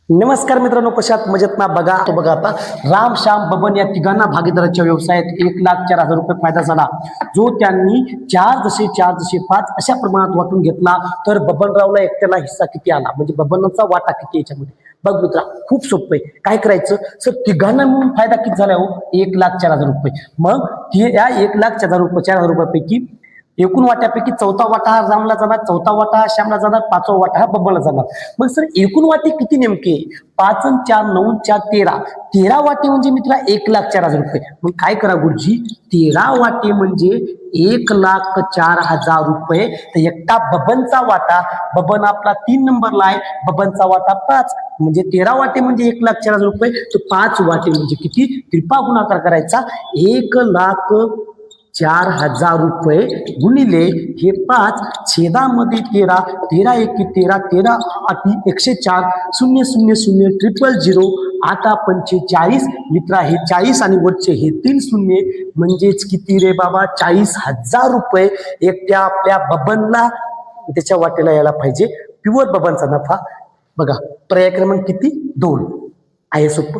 नमस्कार मित्रांनो, कशात मजेत ना? बघा आता राम श्याम बबन या तिघांना भागीदाराच्या व्यवसायात 1,04,000 रुपये फायदा झाला, जो त्यांनी 4 अशा प्रमाणात वाटून घेतला. तर बबनरावला एकट्याला हिस्सा किती आला, म्हणजे बबनचा वाटा किती याच्यामध्ये? बघ मित्रा, खूप सोपं आहे. काय करायचं सर, तिघांना मिळून फायदा किती झाला हो? 1,04,000 रुपये. मग या 1,04,000 रुपयापैकी एकूण वाट्यापैकी चौथा वाटा हा रामला जाणार, चौथा वाटा हा श्यामला जाणार, पाचवा वाटा हा बबनला जाणार. मग सर एकूण वाटे किती नेमके? 5 आणि 4 9 आणि 4 13. 13 वाटे म्हणजे मित्रा 1,04,000 रुपये. मग काय करा गुरुजी, 13 वाटे म्हणजे 1,04,000 रुपये. तर एकटा बबनचा वाटा, बबन आपला 3 नंबरला आहे, बबनचा वाटा 5, म्हणजे 13 वाटे म्हणजे 1,04,000 रुपये. तर 5 वाटे म्हणजे किती? तिरपा गुणाकार करायचा, 1,04,000 रुपये गुणिले हे 5 छेदामध्ये 13, 13 एकी 13, 13 आठी 104, 0 0 0 000, 8 पंचे 40. मित्रा हे 40 आणि वरचे हे 3 शून्य म्हणजेच किती रे बाबा? 40,000 रुपये एकट्या आपल्या बबनला त्याच्या वाटेला यायला पाहिजे. प्युअर बबनचा नफा. बघा पर्याय क्रमांक किती? 2 आहे. सोपं.